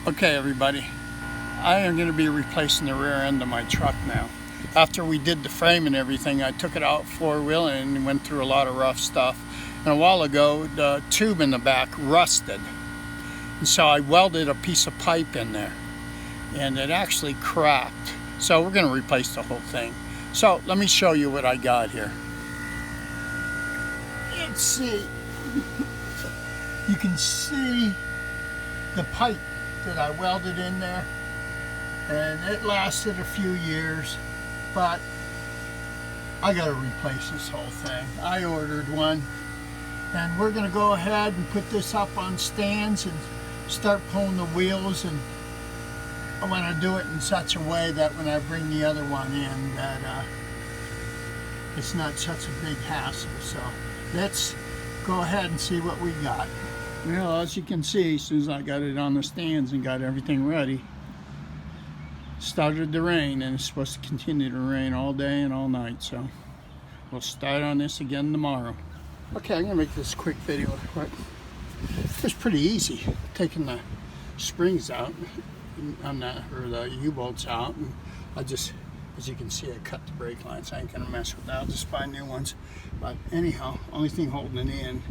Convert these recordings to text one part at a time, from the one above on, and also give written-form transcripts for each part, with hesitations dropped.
Okay everybody, I am going to be replacing the rear end of my truck now. After we did the frame and everything, I took it out four-wheeling and went through a lot of rough stuff. And a while ago, the tube in the back rusted. And so I welded a piece of pipe in there. And it actually cracked. So we're going to replace the whole thing. So let me show you what I got here. Let's see. You can see the pipe that I welded in there, and it lasted a few years, but I got to replace this whole thing. I ordered one, and we're going to go ahead and put this up on stands and start pulling the wheels, and I want to do it in such a way that when I bring the other one in that it's not such a big hassle. So let's go ahead and see what we got. Well, as you can see, as soon as I got it on the stands and got everything ready, it started to rain, and it's supposed to continue to rain all day and all night, so we'll start on this again tomorrow. Okay, I'm gonna make this quick video. It was pretty easy, taking the springs out on the, or the U-bolts out, and I just, as you can see, I cut the brake lines. I ain't gonna mess with that. I'll just buy new ones. But anyhow, only thing holding it in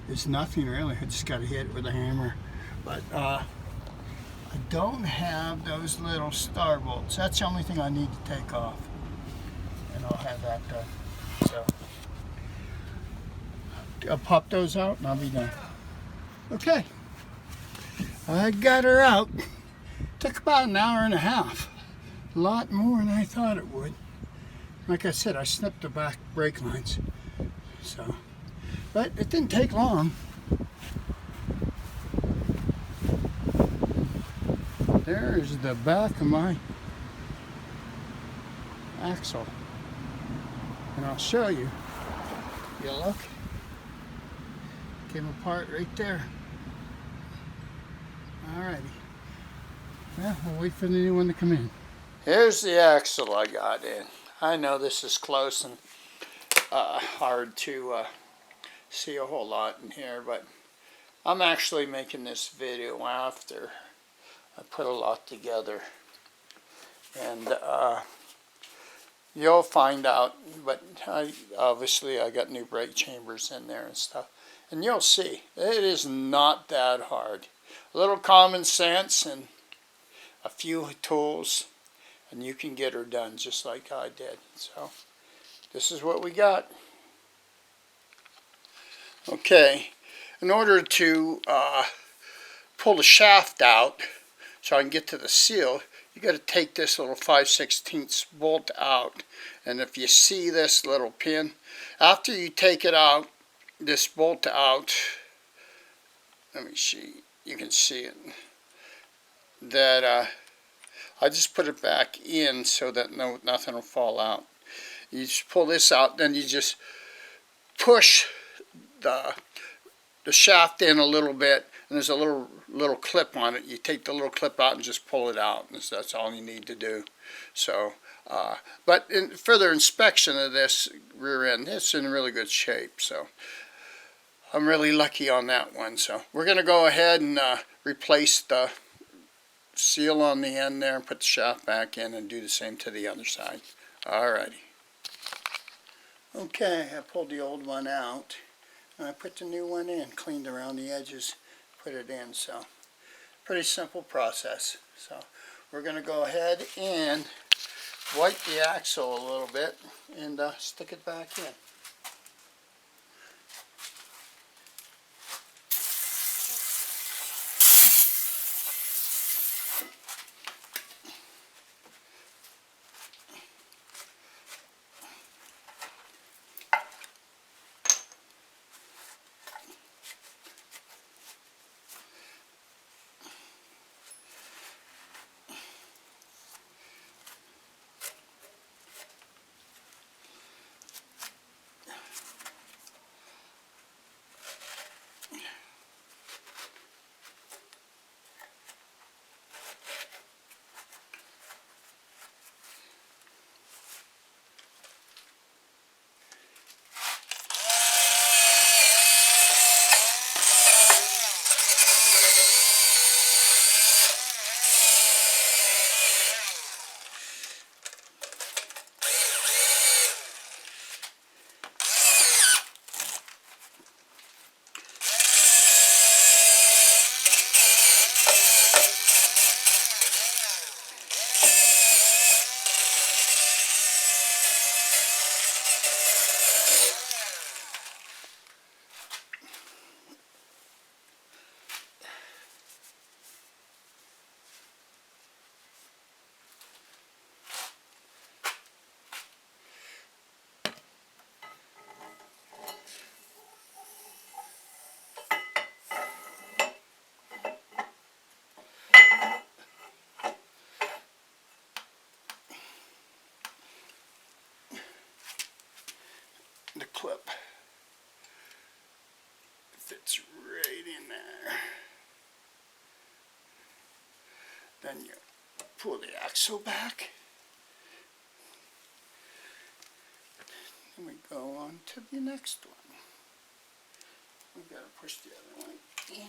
is nothing really. I just got to hit it with a hammer. But I don't have those little star bolts. That's the only thing I need to take off, and I'll have that done. So I'll pop those out and I'll be done. Okay, I got her out. Took about an hour and a half. A lot more than I thought it would. Like I said, I snipped the back brake lines. So, but it didn't take long. There's the back of my axle. And I'll show you. You look. Came apart right there. Alrighty. Well, we'll wait for the new one to come in. Here's the axle I got in. I know this is close and hard to see a whole lot in here, but I'm actually making this video after I put a lot together, and you'll find out. But obviously I got new brake chambers in there and stuff, and you'll see it is not that hard. A little common sense and a few tools, and you can get her done just like I did. So this is what we got. Okay, in order to pull the shaft out so I can get to the seal, you got to take this little 5/16 bolt out. And if you see this little pin, after you take it out, this bolt out, let me see, you can see it, that I just put it back in so that nothing will fall out. You just pull this out, then you just push the shaft in a little bit, and there's a little clip on it. You take the little clip out and just pull it out, and that's all you need to do. So, but in further inspection of this rear end, it's in really good shape. So I'm really lucky on that one. So we're going to go ahead and replace the seal on the end there and put the shaft back in and do the same to the other side. Alrighty. Okay, I pulled the old one out and I put the new one in, cleaned around the edges, put it in. So pretty simple process. So we're going to go ahead and wipe the axle a little bit and stick it back in. then you pull the axle back. And we go on to the next one. We've got to push the other one in.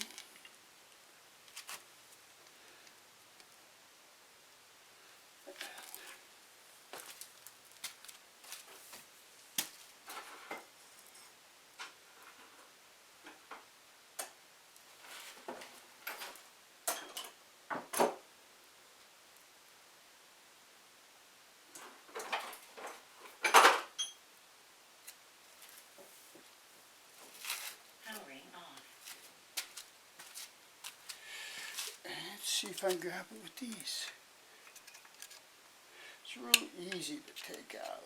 Let's see if I can grab it with these. It's real easy to take out.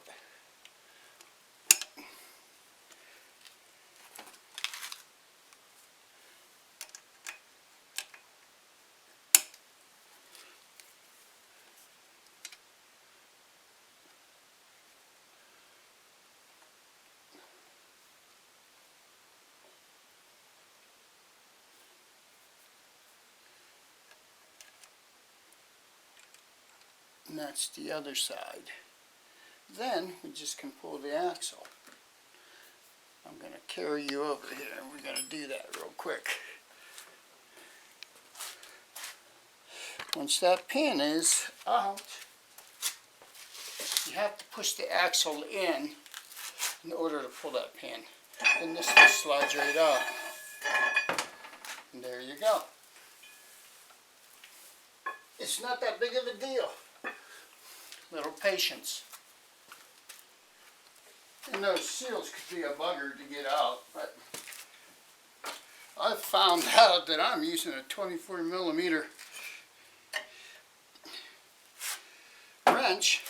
And that's the other side. Then we just can pull the axle. I'm going to carry you over here and we're going to do that real quick. Once that pin is out, you have to push the axle in order to pull that pin. And this just slides right off. And there you go. It's not that big of a deal. Little patience. And those seals could be a bugger to get out, but I've found out that I'm using a 24mm wrench.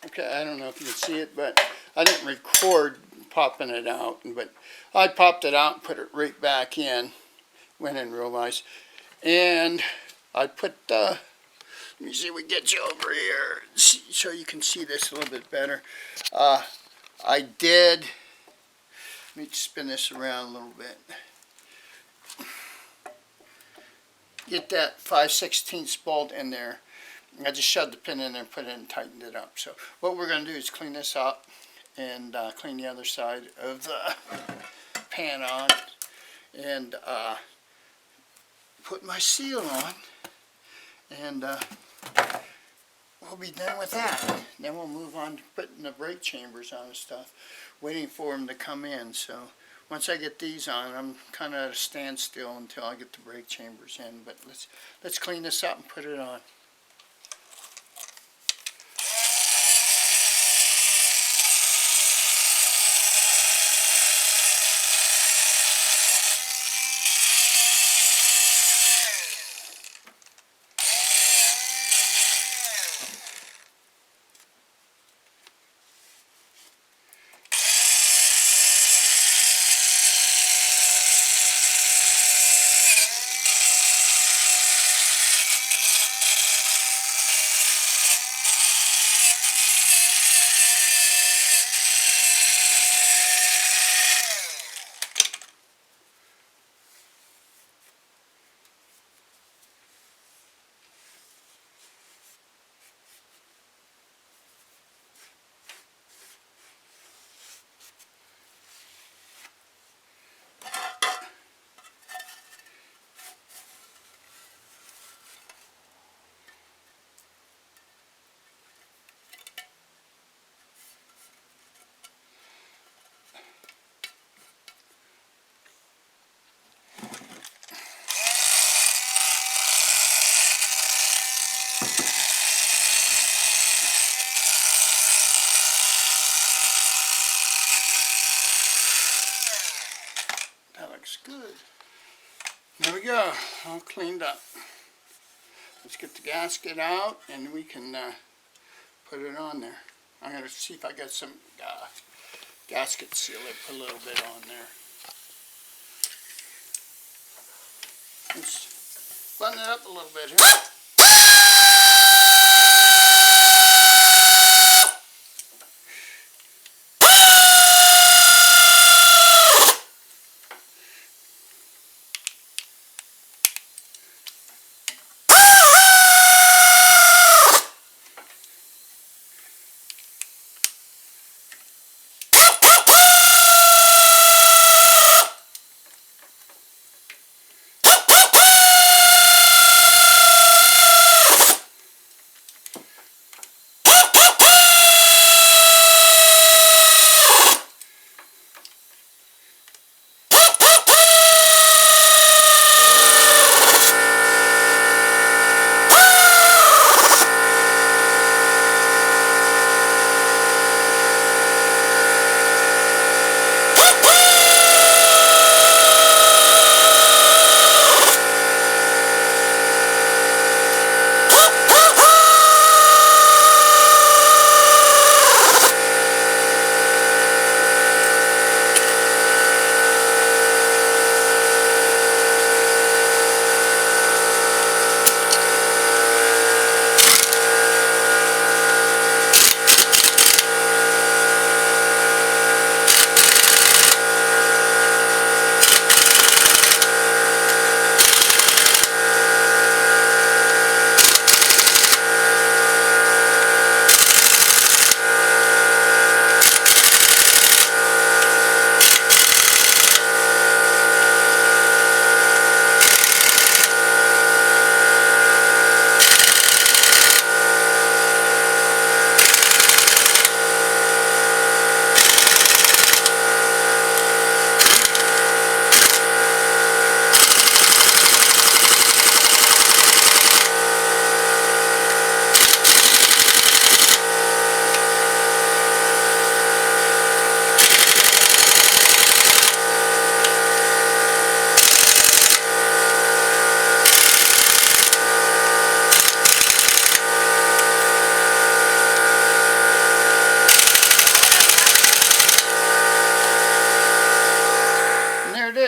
Okay, I don't know if you can see it, but I didn't record popping it out, but I popped it out and put it right back in. Went in real nice. And I put, let me see if we get you over here so you can see this a little bit better. I did, let me spin this around a little bit. Get that 5/16 bolt in there. I just shoved the pin in there and put it in and tightened it up. So what we're going to do is clean this up and clean the other side of the pan on and put my seal on, and we'll be done with that. Then we'll move on to putting the brake chambers on and stuff, waiting for them to come in. So once I get these on, I'm kind of at a standstill until I get the brake chambers in. But let's clean this up and put it on. Good. There we go, all cleaned up. Let's get the gasket out and we can put it on there. I'm going to see if I got some gasket seal. I put a little bit on there. Let's button it up a little bit here.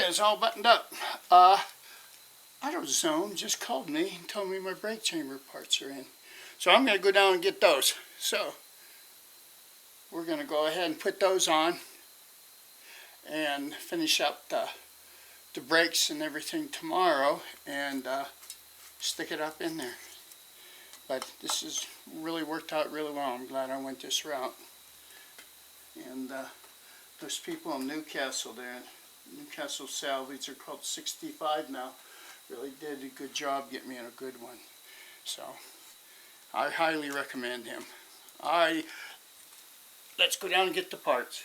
It's all buttoned up. AutoZone just called me and told me my brake chamber parts are in. So I'm going to go down and get those. So we're going to go ahead and put those on and finish up the brakes and everything tomorrow and stick it up in there. But this has really worked out really well. I'm glad I went this route. And those people in Newcastle there, Newcastle Salvage, are called 65 now, really did a good job getting me in a good one. So I highly recommend him. Let's go down and get the parts.